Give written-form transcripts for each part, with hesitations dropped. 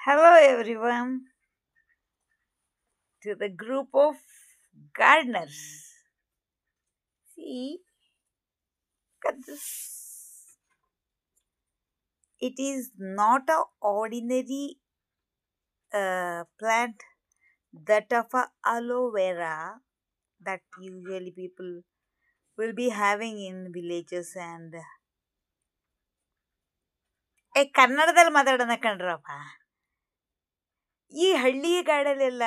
Hello, everyone, to the group of gardeners. See, look at this. It is not a ordinary plant that of a aloe vera that usually people will be having in villages and ಕನ್ನಡದಲ್ಲಿ ಮಾತಾಡೋಣ ಕಣ್ರಪ್ಪ. ಈ ಹಳ್ಳಿ ಗಾಡಲೆಲ್ಲ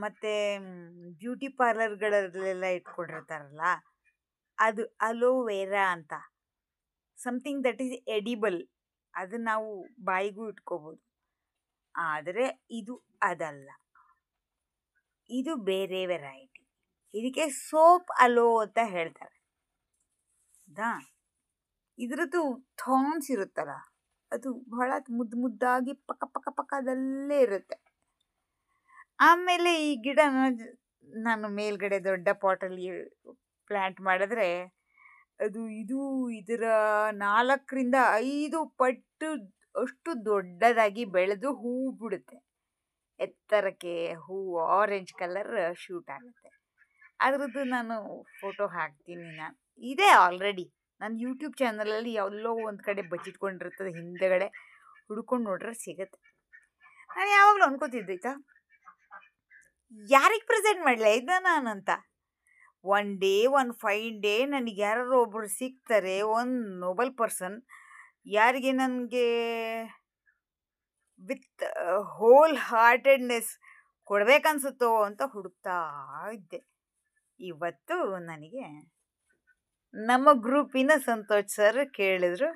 ಮತ್ತೆ beauty ಪಾರ್ಲರ್ಗಳಲ್ಲೆಲ್ಲ ಇಟ್ಕೊಂಡಿರ್ತಾರಲ್ಲ, ಅದು aloe vera ಅಂತ. Something that is edible. ಅದು ನಾವು ಬಾಯಿಗೂ ಇಟ್ಕೋಬೋದು. ಆದರೆ ಇದು ಅದಲ್ಲ, ಇದು ಬೇರೆ ವೆರೈಟಿ. ಇದಕ್ಕೆ ಸೋಪ್ ಅಲೋ ಅಂತ ಹೇಳ್ತಾರೆ. ಹೌದಾ? ಇದ್ರದ್ದು ಥಾನ್ಸ್ ಇರುತ್ತಲ್ಲ, ಅದು ಬಹಳ ಮುದ್ದು ಮುದ್ದಾಗಿ ಪಕ್ಕ ಪಕ್ಕ ಪಕ್ಕದಲ್ಲೇ ಇರುತ್ತೆ. ಆಮೇಲೆ ಈ ಗಿಡನ ನಾನು ಮೇಲ್ಗಡೆ ದೊಡ್ಡ ಪಾಟಲ್ಲಿ ಪ್ಲ್ಯಾಂಟ್ ಮಾಡಿದ್ರೆ ಅದು ಇದರ 4-5 ಪಟ್ಟು ಅಷ್ಟು ದೊಡ್ಡದಾಗಿ ಬೆಳೆದು ಹೂವು ಬಿಡುತ್ತೆ. ಎತ್ತರಕ್ಕೆ ಹೂವು ಆರೆಂಜ್ ಕಲರ್ ಶೂಟ್ ಆಗುತ್ತೆ. ಅದ್ರದ್ದು ನಾನು ಫೋಟೋ ಹಾಕ್ತೀನಿ. ನಾನು ಇದೆ ಆಲ್ರೆಡಿ ನನ್ನ ಯೂಟ್ಯೂಬ್ ಚಾನಲಲ್ಲಿ ಎಲ್ಲೋ ಒಂದು ಕಡೆ ಬಚ್ಚಿಟ್ಕೊಂಡಿರ್ತದೆ. ಹಿಂದೆಗಡೆ ಹುಡ್ಕೊಂಡು ನೋಡ್ರೆ ಸಿಗುತ್ತೆ. ನಾನು ಯಾವಾಗಲೂ ಅನ್ಕೋತಿದ್ದೈತಾ, ಯಾರಿಗೆ ಪ್ರೆಸೆಂಟ್ ಮಾಡಲ ಇದನ್ನ ನಾನಂತ. ಒನ್ ಫೈನ್ ಡೇ ನನಗೆ ಯಾರು ಒಬ್ಬರು ಸಿಗ್ತಾರೆ, ಒಂದು ನೋಬಲ್ ಪರ್ಸನ್, ಯಾರಿಗೆ ನನಗೆ ವಿತ್ ಹೋಲ್ ಹಾರ್ಟೆಡ್ನೆಸ್ ಕೊಡ್ಬೇಕನ್ಸುತ್ತೋ ಅಂತ ಹುಡುಕ್ತಾ ಇದ್ದೆ. ಇವತ್ತು ನನಗೆ ನಮ್ಮ ಗ್ರೂಪಿನ ಸಂತೋಷ್ ಸರ್ ಕೇಳಿದ್ರು.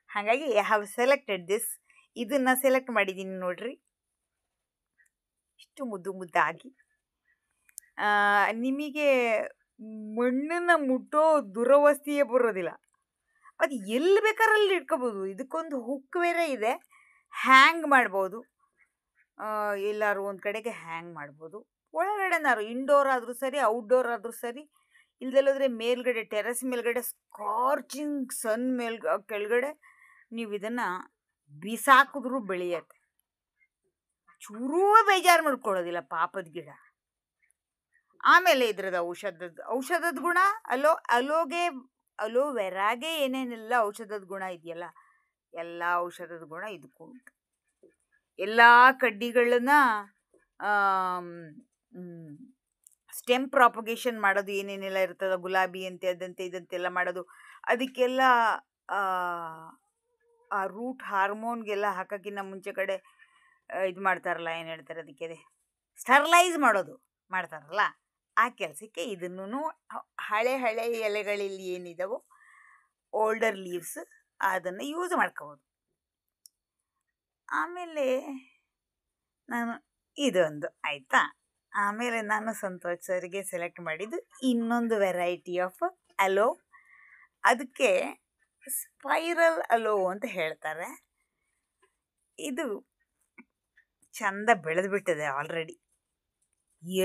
ಹಾಗಾಗಿ ಐ ಹ್ಯಾವ್ ಸೆಲೆಕ್ಟೆಡ್ ದಿಸ್. ಇದನ್ನು ಸೆಲೆಕ್ಟ್ ಮಾಡಿದ್ದೀನಿ ನೋಡ್ರಿ. ಇಷ್ಟು ಮುದ್ದು ಮುದ್ದಾಗಿ ನಿಮಗೆ ಮಣ್ಣನ್ನು ಮುಟ್ಟೋ ದುರವಸ್ಥೆಯೇ ಬರೋದಿಲ್ಲ. ಅದು ಎಲ್ಲಿ ಬೇಕಾರಲ್ಲಿ ಇಟ್ಕೋಬೋದು. ಇದಕ್ಕೊಂದು ಹುಕ್ ಬೇರೆ ಇದೆ, ಹ್ಯಾಂಗ್ ಮಾಡ್ಬೋದು. ಎಲ್ಲರೂ ಒಂದು ಕಡೆಗೆ ಹ್ಯಾಂಗ್ ಮಾಡ್ಬೋದು. ಒಳಗಡೆನಾರು ಇಂಡೋರ್ ಆದರೂ ಸರಿ, ಔಟ್ಡೋರ್ ಆದರೂ ಸರಿ. ಇಲ್ದಲ್ಲೋದ್ರೆ ಮೇಲ್ಗಡೆ ಟೆರೆಸ್ ಮೇಲ್ಗಡೆ ಸ್ಕಾರ್ಚಿಂಗ್ ಸನ್ ಕೆಳಗಡೆ ನೀವು ಇದನ್ನು ಬಿಸಾಕಿದ್ರೂ ಬೆಳೆಯತ್ತೆ. ಚೂರೂ ಬೇಜಾರು ಮಾಡ್ಕೊಳ್ಳೋದಿಲ್ಲ ಪಾಪದ ಗಿಡ. ಆಮೇಲೆ ಇದ್ರದ್ದು ಔಷಧದ ಗುಣ ಅಲೋವೆರಾಗೆ ಏನೇನೆಲ್ಲ ಔಷಧದ ಗುಣ ಇದೆಯಲ್ಲ, ಎಲ್ಲ ಔಷಧದ ಗುಣ ಇದಕ್ಕೂ ಉಂಟು. ಎಲ್ಲ ಕಡ್ಡಿಗಳನ್ನ ಸ್ಟೆಮ್ ಪ್ರಾಪಗೇಷನ್ ಮಾಡೋದು, ಏನೇನೆಲ್ಲ ಇರ್ತದೆ, ಗುಲಾಬಿ ಅಂತೆ ಅದಂತೆ ಇದಂತೆಲ್ಲ ಮಾಡೋದು, ಅದಕ್ಕೆಲ್ಲ ಆ ರೂಟ್ ಹಾರ್ಮೋನ್ಗೆಲ್ಲ ಹಾಕೋಕ್ಕಿಂತ ಮುಂಚೆ ಕಡೆ ಇದು ಮಾಡ್ತಾರಲ್ಲ, ಏನು ಹೇಳ್ತಾರೆ ಅದಕ್ಕೆ, ಸ್ಟರ್ಲೈಸ್ ಮಾಡೋದು ಮಾಡ್ತಾರಲ್ಲ, ಆ ಕೆಲಸಕ್ಕೆ ಇದನ್ನು ಹಳೆ ಎಲೆಗಳಲ್ಲಿ ಏನಿದಾವೋ ಓಲ್ಡರ್ ಲೀವ್ಸ್ ಅದನ್ನು ಯೂಸ್ ಮಾಡ್ಕೋಬೋದು. ಆಮೇಲೆ ನಾನು ಇದೊಂದು ಆಯಿತಾ. ಆಮೇಲೆ ನಾನು ಸಂತೋಷ್ ಸರ್ಗೆ ಸೆಲೆಕ್ಟ್ ಮಾಡಿದ್ದು ಇನ್ನೊಂದು ವೆರೈಟಿ ಆಫ್ ಅಲೋ. ಅದಕ್ಕೆ ಸ್ಪೈರಲ್ ಅಲೋ ಅಂತ ಹೇಳ್ತಾರೆ. ಇದು ಚಂದ ಬೆಳೆದ್ಬಿಟ್ಟಿದೆ ಆಲ್ರೆಡಿ.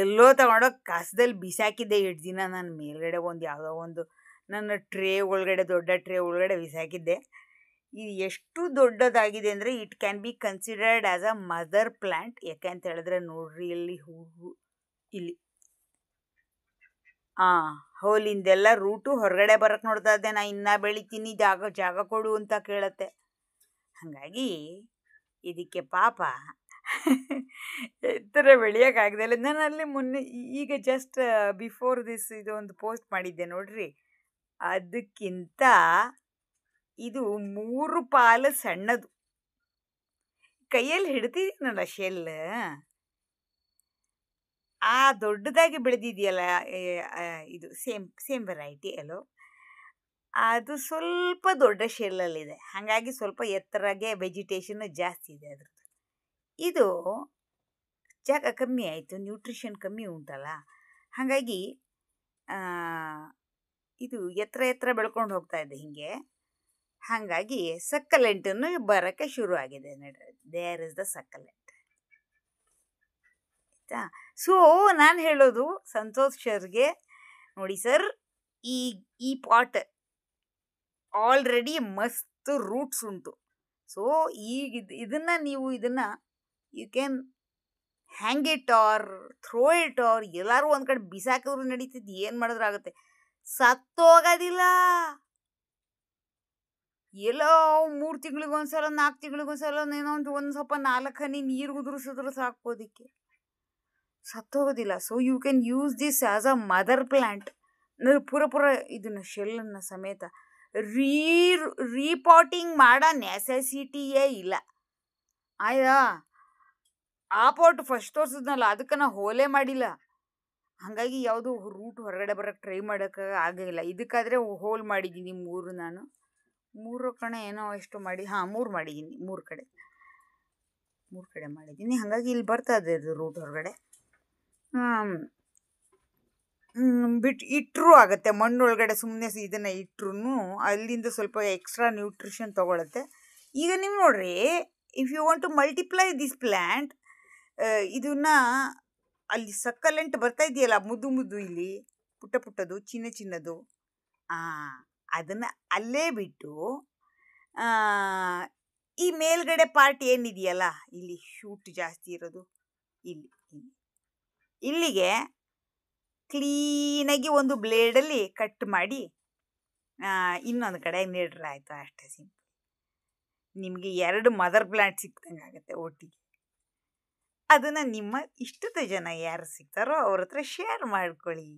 ಎಲ್ಲೋ ತಗೊಂಡೋಗಿ ಕಸದಲ್ಲಿ ಬಿಸಾಕಿದ್ದೆ 2 ದಿನ. ನಾನು ಮೇಲ್ಗಡೆ ಯಾವುದೋ ಒಂದು ನನ್ನ ಟ್ರೇ ಒಳಗಡೆ, ದೊಡ್ಡ ಟ್ರೇ ಒಳಗಡೆ ಬಿಸಾಕಿದ್ದೆ. ಇದು ಎಷ್ಟು ದೊಡ್ಡದಾಗಿದೆ ಅಂದರೆ it can be considered as a mother plant. ಯಾಕೆ ಅಂತ ಹೇಳಿದ್ರೆ ನೋಡ್ರಿ, ಇಲ್ಲಿ ಹೂವು, ಇಲ್ಲಿ ಹೋಲಿಂದೆಲ್ಲ ರೂಟು ಹೊರಗಡೆ ಬರೋಕ್ಕೆ ನೋಡ್ತಾ ಇದ್ದೆ. ನಾ ಇನ್ನೂ ಬೆಳಿತೀನಿ, ಜಾಗ ಕೊಡು ಅಂತ ಕೇಳತ್ತೆ. ಹಾಗಾಗಿ ಇದಕ್ಕೆ ಪಾಪ ಎತ್ತರ ಬೆಳೆಯೋಕ್ಕಾಗ್ದಲ್ಲ. ನಾನು ಅಲ್ಲಿ ಮೊನ್ನೆ ಈಗ ಜಸ್ಟ್ ಬಿಫೋರ್ ದಿಸ್ ಇದೊಂದು ಪೋಸ್ಟ್ ಮಾಡಿದ್ದೆ ನೋಡ್ರಿ. ಅದಕ್ಕಿಂತ ಇದು 3 ಪಾಲು ಸಣ್ಣದು. ಕೈಯಲ್ಲಿ ಹಿಡ್ತಿದ್ದೀನಲ್ಲ ಶೆಲ್, ಆ ದೊಡ್ಡದಾಗಿ ಬೆಳೆದಿದೆಯಲ್ಲ, ಇದು ಸೇಮ್ ವೆರೈಟಿ ಅಲೋ, ಅದು ಸ್ವಲ್ಪ ದೊಡ್ಡ ಶೆಲ್ಲಲ್ಲಿದೆ. ಹಾಗಾಗಿ ಸ್ವಲ್ಪ ಎತ್ತರಗೆ ವೆಜಿಟೇಷನ್ ಜಾಸ್ತಿ ಇದೆ ಅದ್ರದ್ದು. ಇದು ಜಾಗ ಕಮ್ಮಿ ಆಯಿತು, ನ್ಯೂಟ್ರಿಷನ್ ಕಮ್ಮಿ ಉಂಟಲ್ಲ, ಹಾಗಾಗಿ ಇದು ಎತ್ತರ ಬೆಳ್ಕೊಂಡು ಹೋಗ್ತಾ ಇದೆ ಹೀಗೆ. ಹಾಗಾಗಿ ಸಕ್ಕಲೆಂಟನ್ನು ಬರೋಕ್ಕೆ ಶುರು ಆಗಿದೆ. There is the succulent. ಆಯಿತಾ? ಸೊ ನಾನು ಹೇಳೋದು ಸಂತೋಷ್ ಸರ್ಗೆ, ನೋಡಿ ಸರ್, ಈ ಪಾಟ್ ಆಲ್ರೆಡಿ ಮಸ್ತ್ ರೂಟ್ಸ್ ಉಂಟು. ಸೊ ಈಗ ಇದನ್ನು ನೀವು you can hang it or throw it or ಎಲ್ಲರೂ ಒಂದು ಕಡೆ ಬಿಸಾಕಿದ್ರು ನಡೀತಿದ್ದು, ಏನು ಮಾಡಿದ್ರು ಆಗುತ್ತೆ. ಸತ್ತೋಗೋದಿಲ್ಲ. ಎಲ್ಲೋ 3 ತಿಂಗಳಿಗೊಂದ್ಸಲ 4 ತಿಂಗಳಿಗೊಂದ್ಸಲ ಏನೋ ಒಂದು ಸ್ವಲ್ಪ 4 ಹನಿ ನೀರು ಉದುರಿಸಿದ್ರು ಸಾಕು, ಅದಕ್ಕೆ ಸತ್ತೋಗೋದಿಲ್ಲ. So you can use this as a mother plant. ಪೂರ ಇದನ್ನು ಶೆಲ್ಲನ್ನು ಸಮೇತ ರೀಪಾಟಿಂಗ್ ಮಾಡೋ ನೆಸೆಸಿಟಿಯೇ ಇಲ್ಲ. ಆಯ್ತಾ? ಆ ಪಾಟ್ ಫಸ್ಟ್ ತೋರಿಸಿದ್ನಲ್ಲ, ಅದಕ್ಕೆ ನಾ ಹೋಲೇ ಮಾಡಿಲ್ಲ. ಹಾಗಾಗಿ ಯಾವುದು ರೂಟ್ ಹೊರಗಡೆ ಬರೋಕ್ಕೆ ಟ್ರೈ ಮಾಡೋಕ್ಕೆ ಆಗಿಲ್ಲ. ಇದಕ್ಕಾದರೆ ಹೋಲ್ ಮಾಡಿದ್ದೀನಿ 3. ನಾನು 3 ಕಡೆ ಏನೋ ಎಷ್ಟು ಮಾಡಿ 3 ಮಾಡಿದ್ದೀನಿ. 3 ಕಡೆ ಮಾಡಿದ್ದೀನಿ. ಹಾಗಾಗಿ ಇಲ್ಲಿ ಬರ್ತಾ ಇದೆ ಅದು ರೂಟ್ ಹೊರಗಡೆ. ಬಿಟ್ಟು ಇಟ್ಟರೂ ಆಗುತ್ತೆ. ಮಣ್ಣೊಳಗಡೆ ಸುಮ್ಮನೆ ಇದನ್ನು ಇಟ್ಟರು ಅಲ್ಲಿಂದ ಸ್ವಲ್ಪ ಎಕ್ಸ್ಟ್ರಾ ನ್ಯೂಟ್ರಿಷನ್ ತೊಗೊಳುತ್ತೆ. ಈಗ ನೀವು ನೋಡ್ರಿ, if you want to multiply this plant, ಇದನ್ನು ಅಲ್ಲಿ ಸಕ್ಕಲೆಂಟ್ ಬರ್ತಾ ಇದೆಯಲ್ಲ, ಮುದ್ದು ಇಲ್ಲಿ ಪುಟ್ಟದು ಚಿನ್ನದು, ಅದನ್ನು ಅಲ್ಲೇ ಬಿಟ್ಟು ಈ ಮೇಲ್ಗಡೆ ಪಾರ್ಟ್ ಏನಿದೆಯಲ್ಲ, ಇಲ್ಲಿ ಶೂಟ್ ಜಾಸ್ತಿ ಇರೋದು, ಇಲ್ಲಿಗೆ ಕ್ಲೀನಾಗಿ ಒಂದು ಬ್ಲೇಡಲ್ಲಿ ಕಟ್ ಮಾಡಿ ಇನ್ನೊಂದು ಕಡೆ ನೆಡ್ರೆ ಆಯಿತು. ಅಷ್ಟೇ ಸಿಂಪಲ್. ನಿಮಗೆ 2 ಮದರ್ ಪ್ಲ್ಯಾಂಟ್ ಸಿಕ್ತಂಗೆ ಆಗುತ್ತೆ ಒಟ್ಟಿಗೆ. ಅದನ್ನು ನಿಮ್ಮ ಇಷ್ಟದ ಜನ ಯಾರು ಸಿಗ್ತಾರೋ ಅವ್ರ ಹತ್ರ ಶೇರ್ ಮಾಡ್ಕೊಳ್ಳಿ.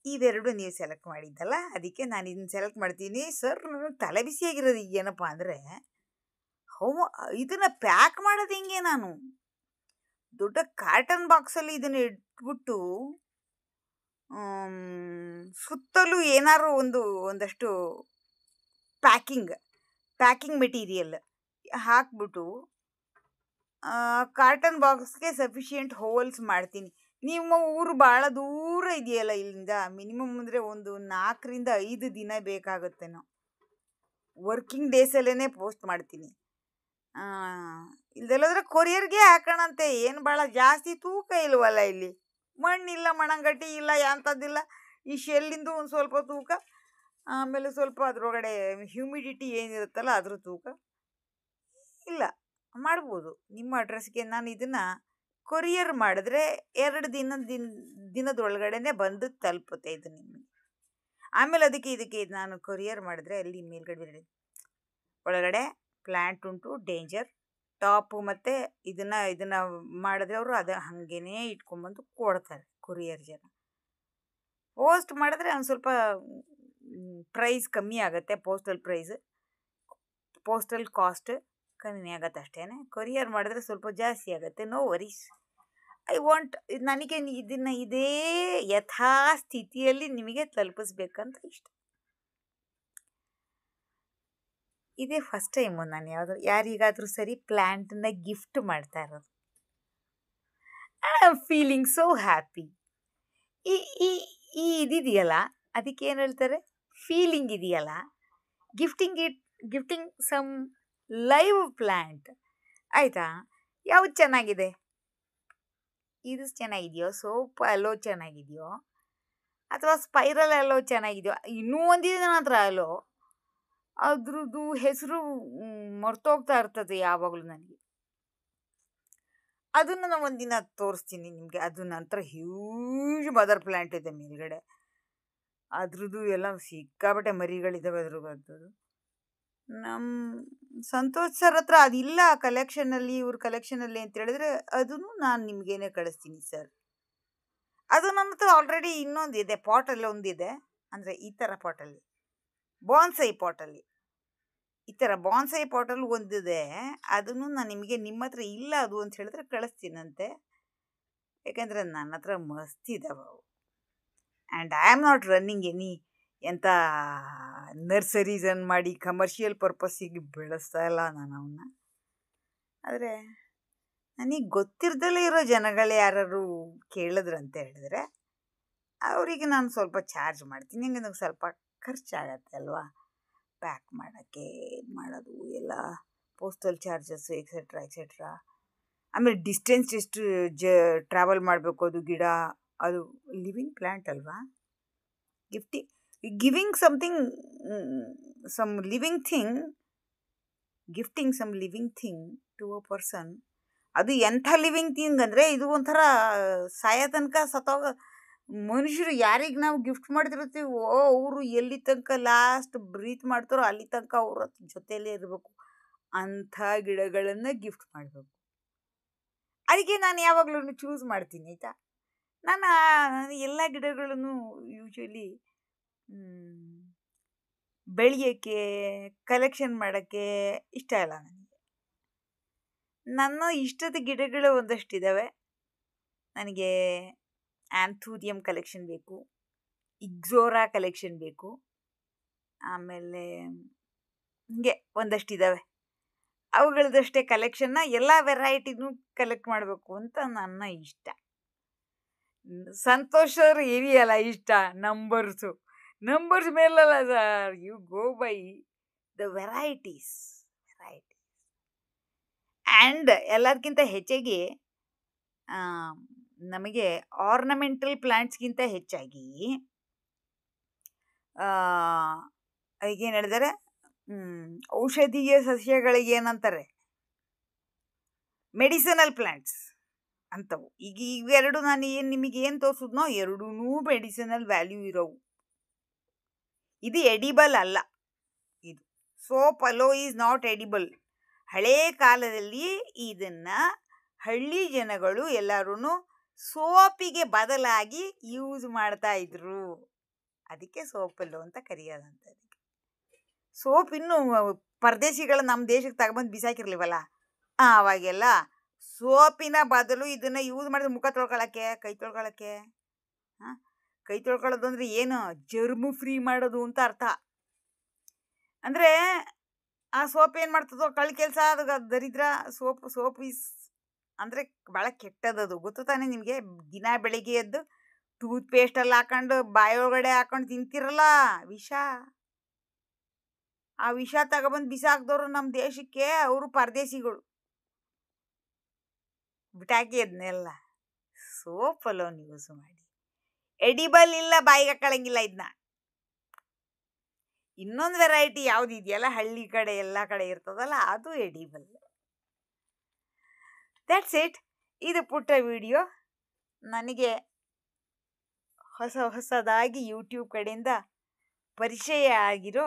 ಇವೆರಡು ನೀವು ಸೆಲೆಕ್ಟ್ ಮಾಡಿದ್ದಲ್ಲ, ಅದಕ್ಕೆ ನಾನು ಇದನ್ನು ಸೆಲೆಕ್ಟ್ ಮಾಡ್ತೀನಿ. ಸರ್, ನನಗೆ ತಲೆ ಬಿಸಿಯಾಗಿರೋದು ಏನಪ್ಪ ಅಂದರೆ, ಇದನ್ನು ಪ್ಯಾಕ್ ಮಾಡೋದು ಹೆಂಗೆ? ನಾನು ದೊಡ್ಡ ಕಾಟನ್ ಬಾಕ್ಸಲ್ಲಿ ಇದನ್ನು ಇಟ್ಬಿಟ್ಟು ಸುತ್ತಲೂ ಏನಾದ್ರು ಒಂದಷ್ಟು ಪ್ಯಾಕಿಂಗ್ ಮೆಟೀರಿಯಲ್ ಹಾಕ್ಬಿಟ್ಟು ಕಾಟನ್ ಬಾಕ್ಸ್ಗೆ ಸಫಿಷಿಯೆಂಟ್ ಹೋಲ್ಸ್ ಮಾಡ್ತೀನಿ. ನಿಮ್ಮ ಊರು ಭಾಳ ದೂರ ಇದೆಯಲ್ಲ ಇಲ್ಲಿಂದ, ಮಿನಿಮಮ್ ಅಂದರೆ ಒಂದು 4 ರಿಂದ 5 ದಿನ ಬೇಕಾಗುತ್ತೇನೋ. ವರ್ಕಿಂಗ್ ಡೇಸಲ್ಲೇ ಪೋಸ್ಟ್ ಮಾಡ್ತೀನಿ. ಇಲ್ದೆಲ್ಲದ್ರೆ ಕೊರಿಯರ್ಗೆ ಹಾಕೋಣಂತೆ. ಏನು ಭಾಳ ಜಾಸ್ತಿ ತೂಕ ಇಲ್ವಲ್ಲ ಇಲ್ಲಿ. ಮಣ್ಣಿಲ್ಲ, ಮಣಗಟ್ಟಿ ಇಲ್ಲ, ಅಂಥದ್ದಿಲ್ಲ. ಈ ಶೆಲ್ಲಿಂದು ಒಂದು ಸ್ವಲ್ಪ ತೂಕ, ಆಮೇಲೆ ಸ್ವಲ್ಪ ಅದರೊಳಗಡೆ ಹ್ಯೂಮಿಡಿಟಿ ಏನಿರುತ್ತಲ್ಲ ಅದ್ರ ತೂಕ ಇಲ್ಲ. ಮಾಡ್ಬೋದು ನಿಮ್ಮ ಅಡ್ರೆಸ್ಗೆ. ನಾನು ಇದನ್ನು ಕೊರಿಯರ್ ಮಾಡಿದ್ರೆ 2 ದಿನದೊಳಗಡೆ ಬಂದು ತಲುಪುತ್ತೆ ಇದು ನಿಮಗೆ. ಆಮೇಲೆ ಇದಕ್ಕೆ ನಾನು ಕೊರಿಯರ್ ಮಾಡಿದ್ರೆ ಅಲ್ಲಿ ಮೇಲ್ಗಡೆ ಒಳಗಡೆ ಪ್ಲ್ಯಾಂಟ್ ಉಂಟು, ಡೇಂಜರ್, ಟಾಪು ಮತ್ತು ಇದನ್ನು ಮಾಡಿದ್ರೆ ಅವರು ಅದು ಹಾಗೇ ಇಟ್ಕೊಂಬಂದು ಕೊಡ್ತಾರೆ ಕೊರಿಯರ್ ಜನ. ಪೋಸ್ಟ್ ಮಾಡಿದ್ರೆ ಒಂದು ಸ್ವಲ್ಪ ಪ್ರೈಸ್ ಕಮ್ಮಿ ಆಗುತ್ತೆ. ಪೋಸ್ಟಲ್ ಕಾಸ್ಟ್ ಕಮ್ಮಿ ಆಗುತ್ತೆ ಅಷ್ಟೇ. ಕೊರಿಯರ್ ಮಾಡಿದ್ರೆ ಸ್ವಲ್ಪ ಜಾಸ್ತಿ ಆಗುತ್ತೆ. No worries. ನನಗೆ ಇದನ್ನು ಇದೇ ಯಥಾಸ್ಥಿತಿಯಲ್ಲಿ ನಿಮಗೆ ತಲುಪಿಸ್ಬೇಕಂತ ಇಷ್ಟ. ಇದೇ ಫಸ್ಟ್ ಟೈಮು ನಾನು ಯಾರಿಗಾದರೂ ಸರಿ ಪ್ಲ್ಯಾಂಟನ್ನ ಗಿಫ್ಟ್ ಮಾಡ್ತಾ ಇರೋದು. I am feeling so happy. ಇದಿದೆಯಲ್ಲ, ಅದಕ್ಕೆ ಏನು ಹೇಳ್ತಾರೆ, ಫೀಲಿಂಗ್ ಇದೆಯಲ್ಲ, ಗಿಫ್ಟಿಂಗ್ ಸಮ್ ಲೈವ್ ಪ್ಲ್ಯಾಂಟ್. ಆಯಿತಾ? ಯಾವುದು ಚೆನ್ನಾಗಿದೆ? ಇದು ಚೆನ್ನಾಗಿದೆಯೋ, ಸೋಪ್ ಅಲೋ ಚೆನ್ನಾಗಿದೆಯೋ, ಅಥವಾ ಸ್ಪೈರಲ್ ಅಲೋ ಚೆನ್ನಾಗಿದೆಯೋ? ಇನ್ನೂ ಒಂದಿದೆ ನನ್ನ ಹತ್ರ ಅಲೋ, ಅದ್ರದ್ದು ಹೆಸರು ಮರ್ತೋಗ್ತಾ ಇರ್ತದೆ ಯಾವಾಗಲೂ ನನಗೆ. ಅದನ್ನು ನಾನು ಒಂದಿನ ತೋರಿಸ್ತೀನಿ ನಿಮಗೆ. ಅದು ನಂತರ ಹ್ಯೂಜ್ ಮದರ್ ಪ್ಲ್ಯಾಂಟ್ ಇದೆ ಮೇಲ್ಗಡೆ. ಅದ್ರದ್ದು ಎಲ್ಲ ಸಿಕ್ಕಾಬಟ್ಟೆ ಮರಿಗಳಿದ್ದಾವೆ ಅದ್ರದ್ದು. ನಮ್ಮ ಸಂತೋಷ್ ಸರ್ ಹತ್ರ ಅದಿಲ್ಲ ಕಲೆಕ್ಷನಲ್ಲಿ, ಇವ್ರ ಕಲೆಕ್ಷನಲ್ಲಿ ಅಂತ ಹೇಳಿದ್ರೆ ಅದನ್ನು ನಾನು ನಿಮಗೇನೆ ಕಳಿಸ್ತೀನಿ ಸರ್. ಅದು ನನ್ನ ಹತ್ರ ಆಲ್ರೆಡಿ ಇನ್ನೊಂದಿದೆ, ಪಾಟಲ್ಲಿ ಒಂದಿದೆ. ಅಂದರೆ ಈ ಥರ ಪಾಟಲ್ಲಿ, ಬಾನ್ಸೈ ಪಾಟಲ್ಲಿ, ಈ ಥರ ಬಾನ್ಸೈ ಪಾಟಲ್ಲಿ ಒಂದಿದೆ. ಅದನ್ನು ನಾನು ನಿಮಗೆ, ನಿಮ್ಮ ಹತ್ರ ಇಲ್ಲ ಅದು ಅಂತ ಹೇಳಿದ್ರೆ ಕಳಿಸ್ತೀನಂತೆ. ಯಾಕೆಂದರೆ ನನ್ನ ಹತ್ರ ಮಸ್ತ್ ಇದ್ದಾವೆ ಅವು. And I am not running ಎಂಥ ನರ್ಸರೀಸನ್ನು ಮಾಡಿ ಕಮರ್ಷಿಯಲ್ ಪರ್ಪಸ್ಸಿಗೆ ಬೆಳೆಸ್ತಾ ಇಲ್ಲ ನಾನು ಅವನ್ನ. ಆದರೆ ನನಗೆ ಗೊತ್ತಿರದಲ್ಲೇ ಇರೋ ಜನಗಳು ಯಾರು ಕೇಳಿದ್ರಂತ ಹೇಳಿದ್ರೆ ಅವರಿಗೆ ನಾನು ಸ್ವಲ್ಪ ಚಾರ್ಜ್ ಮಾಡ್ತೀನಿ. ಹಂಗೆ ನನಗೆ ಸ್ವಲ್ಪ ಖರ್ಚಾಗತ್ತೆ ಅಲ್ವಾ, ಪ್ಯಾಕ್ ಮಾಡೋಕ್ಕೆ, ಇದು ಮಾಡೋದು ಎಲ್ಲ, ಪೋಸ್ಟಲ್ ಚಾರ್ಜಸ್ಸು ಎಕ್ಸೆಟ್ರಾ. ಆಮೇಲೆ ಡಿಸ್ಟೆನ್ಸ್ ಎಷ್ಟು ಟ್ರಾವೆಲ್ ಮಾಡಬೇಕು, ಅದು ಗಿಡ, ಅದು ಲಿವಿಂಗ್ ಪ್ಲ್ಯಾಂಟ್ ಅಲ್ವಾ. Giving something some living thing, gifting some living thing to a person. ಅದು ಎಂಥ ಲಿವಿಂಗ್ ಥಿಂಗ್ ಅಂದರೆ ಇದು ಒಂಥರ ಸಾಯೋ ತನಕ ಸತ್ತೋಗ ಮನುಷ್ಯರು ಯಾರಿಗೆ ನಾವು ಗಿಫ್ಟ್ ಮಾಡ್ತಿರ್ತೀವೋ ಅವರು ಎಲ್ಲಿ ತನಕ ಲಾಸ್ಟ್ ಬ್ರೀತ್ ಮಾಡ್ತಾರೋ ಅಲ್ಲಿ ತನಕ ಅವ್ರ ಜೊತೆಯಲ್ಲೇ ಇರಬೇಕು ಅಂಥ ಗಿಡಗಳನ್ನು ಗಿಫ್ಟ್ ಮಾಡಬೇಕು. ಅದಕ್ಕೆ ನಾನು ಯಾವಾಗಲೂ ಚೂಸ್ ಮಾಡ್ತೀನಿ ಆಯಿತಾ. ನಾನು ಎಲ್ಲ ಗಿಡಗಳನ್ನು ಯೂಶ್ವಲಿ ಬೆಳೆಯೋಕ್ಕೆ, ಕಲೆಕ್ಷನ್ ಮಾಡೋಕ್ಕೆ ಇಷ್ಟ ಇಲ್ಲ ನನಗೆ. ನನ್ನ ಇಷ್ಟದ ಗಿಡಗಳು ಒಂದಷ್ಟಿದ್ದಾವೆ. ನನಗೆ ಆ್ಯಂಥೂರಿಯಂ ಕಲೆಕ್ಷನ್ ಬೇಕು, ಇಗ್ಝೋರಾ ಕಲೆಕ್ಷನ್ ಬೇಕು, ಆಮೇಲೆ ಹೀಗೆ ಒಂದಷ್ಟಿದ್ದಾವೆ. ಅವುಗಳದಷ್ಟೇ ಕಲೆಕ್ಷನ್ನ ಎಲ್ಲ ವೆರೈಟಿನೂ ಕಲೆಕ್ಟ್ ಮಾಡಬೇಕು ಅಂತ ನನ್ನ ಇಷ್ಟ. ಸಂತೋಷ್ ಅವ್ರು ಏರಿಯಲ್ಲ ಇಷ್ಟ ನಂಬರ್ಸ್ ಮೇಲಲ್ಲ sir, you go by the varieties. And ಎಲ್ಲದಕ್ಕಿಂತ ಹೆಚ್ಚಾಗಿ ನಮಗೆ ಆರ್ನಮೆಂಟಲ್ ಪ್ಲ್ಯಾಂಟ್ಸ್ಗಿಂತ ಹೆಚ್ಚಾಗಿ ಈಗೇನು ಹೇಳಿದರೆ ಔಷಧೀಯ ಸಸ್ಯಗಳಿಗೆ ಏನಂತಾರೆ, ಮೆಡಿಸಿನಲ್ ಪ್ಲ್ಯಾಂಟ್ಸ್ ಅಂಥವು. ಈಗ ಇವೆರಡು ನಾನು ನಿಮಗೆ ಏನು ತೋರಿಸಿದ್ನೋ ಎರಡೂ ಮೆಡಿಸಿನಲ್ ವ್ಯಾಲ್ಯೂ ಇರೋವು. ಇದು ಎಡಿಬಲ್ ಅಲ್ಲ. ಇದು soap hello is not edible. ಹಳೇ ಕಾಲದಲ್ಲಿ ಇದನ್ನು ಹಳ್ಳಿ ಜನಗಳು ಎಲ್ಲರೂ ಸೋಪಿಗೆ ಬದಲಾಗಿ ಯೂಸ್ ಮಾಡ್ತಾ ಇದ್ರು. ಅದಕ್ಕೆ ಸೋಪಲ್ಲು ಅಂತ ಕರೆಯೋದಂಥದ್ದು. ಸೋಪ್ ಇನ್ನೂ ಪರದೇಶಿಗಳು ನಮ್ಮ ದೇಶಕ್ಕೆ ತಗೊಬಂದು ಬಿಸಾಕಿರ್ಲಿವಲ್ಲ, ಅವಾಗೆಲ್ಲ ಸೋಪಿನ ಬದಲು ಇದನ್ನು ಯೂಸ್ ಮಾಡಿದ್ರೆ ಮುಖ ತೊಳ್ಕೊಳ್ಳೋಕ್ಕೆ, ಕೈ ತೊಳ್ಕೊಳ್ಳೋಕ್ಕೆ. ಕೈ ತೊಳ್ಕೊಳ್ಳೋದು ಅಂದರೆ ಏನು, ಜರ್ಮು ಫ್ರೀ ಮಾಡೋದು ಅಂತ ಅರ್ಥ. ಅಂದರೆ ಆ ಸೋಪ್ ಏನು ಮಾಡ್ತದೋ ಕಳ್ಳ ಕೆಲಸ, ಅದು ದರಿದ್ರ. ಸೋಪ್ ಈಸ್ ಅಂದರೆ ಭಾಳ ಕೆಟ್ಟದದು, ಗೊತ್ತು ತಾನೇ ನಿಮಗೆ. ದಿನ ಬೆಳಿಗ್ಗೆ ಎದ್ದು ಟೂತ್ ಪೇಸ್ಟಲ್ಲಿ ಹಾಕೊಂಡು ಬಾಯೊಳಗಡೆ ಹಾಕೊಂಡು ತಿಂತಿರಲ್ಲ ವಿಷ. ಆ ವಿಷ ತಗೊಬಂದು ಬಿಸಾಕ್ದವ್ರು ನಮ್ಮ ದೇಶಕ್ಕೆ ಅವರು ಪರದೇಶಿಗಳು. ಬಿಟಾಕಿ ಅದನ್ನೆಲ್ಲ ಸೋಪಲ್ಲೋನ್ ಯೂಸ್ ಮಾಡಿ. ಎಡಿಬಲ್ ಇಲ್ಲ, ಬಾಯಿಗೆ ಹಾಕೊಳ್ಳಂಗಿಲ್ಲ ಇದನ್ನ. ಇನ್ನೊಂದು ವೆರೈಟಿ ಯಾವುದು ಇದೆಯಲ್ಲ ಹಳ್ಳಿ ಕಡೆ ಎಲ್ಲ ಕಡೆ ಇರ್ತದಲ್ಲ, ಅದು ಎಡಿಬಲ್. That's it. ಇದು ಪುಟ್ಟ ವಿಡಿಯೋ. ನನಗೆ ಹೊಸದಾಗಿ ಯೂಟ್ಯೂಬ್ ಕಡೆಯಿಂದ ಪರಿಚಯ ಆಗಿರೋ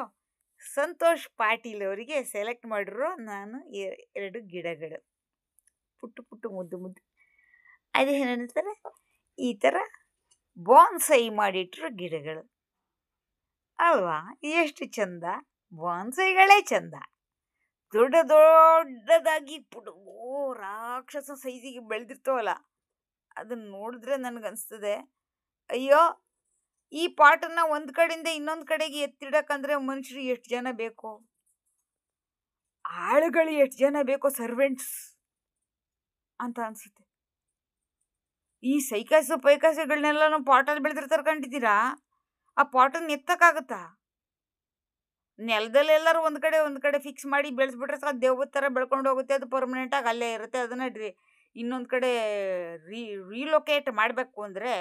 ಸಂತೋಷ್ ಪಾಟೀಲ್ ಅವರಿಗೆ ಸೆಲೆಕ್ಟ್ ಮಾಡಿರೋ ನಾನು 2 ಗಿಡಗಳು, ಪುಟ್ಟು ಮುದ್ದು ಅದೇನಂತಾರೆ, ಈ ಥರ ಬಾನ್ಸೈ ಮಾಡಿಟ್ರು ಗಿಡಗಳು ಅಲ್ವಾ. ಎಷ್ಟು ಚಂದ, ಬಾನ್ಸೈಗಳೇ ಚಂದ. ದೊಡ್ಡದಾಗಿ ರಾಕ್ಷಸ ಸೈಜಿಗೆ ಬೆಳೆದಿರ್ತಾವಲ್ಲ, ಅದನ್ನು ನೋಡಿದ್ರೆ ನನಗನ್ಸ್ತದೆ, ಅಯ್ಯೋ ಈ ಪಾಟನ್ನು ಒಂದು ಕಡೆಯಿಂದ ಇನ್ನೊಂದು ಕಡೆಗೆ ಎತ್ತಿಡಕ್ಕಂದ್ರೆ ಮನುಷ್ಯರು ಎಷ್ಟು ಜನ ಬೇಕೋ, ಆಳುಗಳು ಎಷ್ಟು ಜನ ಬೇಕೋ, ಸರ್ವೆಂಟ್ಸ್ ಅಂತ ಅನ್ಸುತ್ತೆ. ಈ ಪೈಕಾಸುಗಳನ್ನೆಲ್ಲ ನಾವು ಪಾಟಲ್ಲಿ ಬೆಳೆದಿರ್ತಾರೆ ಕಂಡಿದ್ದೀರಾ? ಆ ಪಾಟನ್ನು ಎತ್ತಕ್ಕಾಗತ್ತಾ? ನೆಲದಲ್ಲೆಲ್ಲರೂ ಒಂದು ಕಡೆ ಫಿಕ್ಸ್ ಮಾಡಿ ಬೆಳೆಸ್ಬಿಟ್ರೆ ಸಾಕು, ದೇವದ ಥರ ಬೆಳ್ಕೊಂಡು ಹೋಗುತ್ತೆ. ಅದು ಪರ್ಮನೆಂಟಾಗಿ ಅಲ್ಲೇ ಇರುತ್ತೆ. ಅದನ್ನು ಇನ್ನೊಂದು ಕಡೆ ರೀಲೊಕೇಟ್ ಮಾಡಬೇಕು ಅಂದರೆ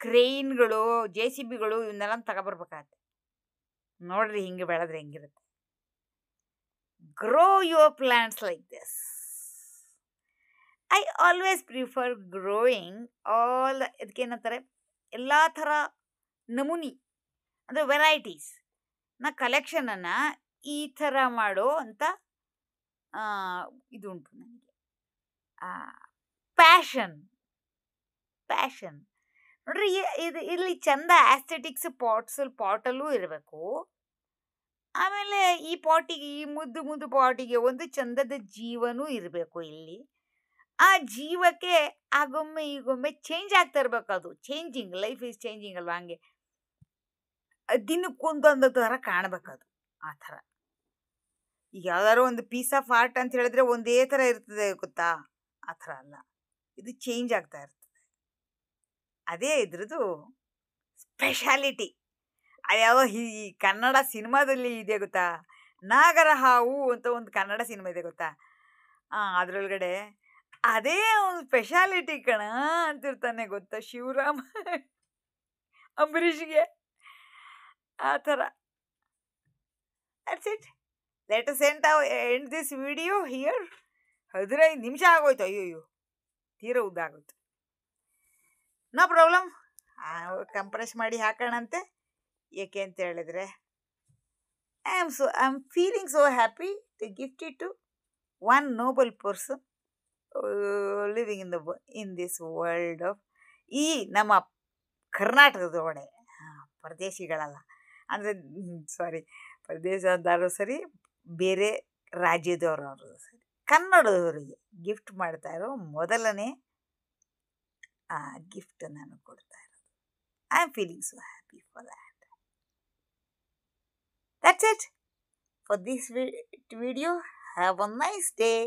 ಕ್ರೇನ್ಗಳು, JCBಗಳು ಇವನ್ನೆಲ್ಲ ತಗೊಬರ್ಬೇಕಾಗತ್ತೆ. ನೋಡ್ರಿ ಹಿಂಗೆ ಬೆಳೆದ್ರೆ ಹೆಂಗಿರುತ್ತೆ. Grow your plants like this. I always prefer growing all, ಇದಕ್ಕೇನಂತಾರೆ, ಎಲ್ಲ ಥರ ನಮೂನಿ ಅಂದರೆ ವೆರೈಟೀಸ್ ನಾ ಕಲೆಕ್ಷನನ್ನು ಈ ಥರ ಮಾಡೋ ಅಂತ ಇದುಂಟು ನನಗೆ. ಪ್ಯಾಷನ್ ನೋಡ್ರಿ. ಇಲ್ಲಿ ಚಂದ ಆಸ್ಥೆಟಿಕ್ಸ್ ಪಾಟಲ್ಲೂ ಇರಬೇಕು. ಆಮೇಲೆ ಈ ಮುದ್ದು ಪಾಟಿಗೆ ಒಂದು ಚಂದದ ಜೀವನೂ ಇರಬೇಕು. ಇಲ್ಲಿ ಆ ಜೀವಕ್ಕೆ ಆಗೊಮ್ಮೆ ಈಗೊಮ್ಮೆ ಚೇಂಜ್ ಆಗ್ತಾ ಇರಬೇಕು. ಅದು ಚೇಂಜಿಂಗ್, ಲೈಫ್ ಈಸ್ ಚೇಂಜಿಂಗ್ ಅಲ್ವಾ. ಹಂಗೆ ದಿನಕ್ಕೊಂದೊಂದು ಥರ ಕಾಣಬೇಕದು. ಆ ಥರ ಈಗ ಯಾವ್ದಾದ್ರು ಒಂದು ಪೀಸ್ ಆಫ್ ಆರ್ಟ್ ಅಂತ ಹೇಳಿದ್ರೆ ಒಂದೇ ಥರ ಇರ್ತದೆ ಗೊತ್ತಾ, ಆ ಥರ ಅಲ್ಲ, ಇದು ಚೇಂಜ್ ಆಗ್ತಾ ಇರ್ತದೆ. ಅದೇ ಇದ್ರದ್ದು ಸ್ಪೆಷಾಲಿಟಿ. ಅದ್ಯಾವ ಈ ಕನ್ನಡ ಸಿನಿಮಾದಲ್ಲಿ ಇದೆ ಗೊತ್ತಾ, ನಾಗರ ಹಾವು ಅಂತ ಒಂದು ಕನ್ನಡ ಸಿನಿಮಾ ಇದೆ ಗೊತ್ತಾ. ಅದರೊಳಗಡೆ ಅದೇ ಒಂದು ಸ್ಪೆಷಾಲಿಟಿ ಕಣ ಅಂತಿರ್ತಾನೆ ಗೊತ್ತಾ ಶಿವರಾಮ ಅಂಬರೀಷ್ಗೆ. ಆ ಥರ that's it. Let us end this video here. 15 ನಿಮಿಷ ಆಗೋಯ್ತು. ಅಯ್ಯೋ ತೀರ ಉದ್ದ ಆಗೋಯ್ತು. ನೋ ಪ್ರಾಬ್ಲಮ್, ಕಂಪ್ರೆಸ್ ಮಾಡಿ ಹಾಕೋಣಂತೆ. ಏಕೆ ಅಂತ ಹೇಳಿದ್ರೆ I am feeling so happy to gift it to one noble person living in this world of ಈ ನಮ್ಮ ಕರ್ನಾಟಕದೊಳಗಡೆ. ಪರದೇಶಿಗಳಲ್ಲ ಅಂದರೆ, ಸಾರಿ, ಪರದೇಶ ಅಂತಾರು ಸರಿ, ಬೇರೆ ರಾಜ್ಯದವರು ಸರಿ, ಕನ್ನಡದವರಿಗೆ ಗಿಫ್ಟ್ ಮಾಡ್ತಾ ಇರೋ ಮೊದಲನೇ ಗಿಫ್ಟ್ ನಾನು ಕೊಡ್ತಾ ಇರೋದು. I am feeling so happy for that. That's it for this video. Have a nice day.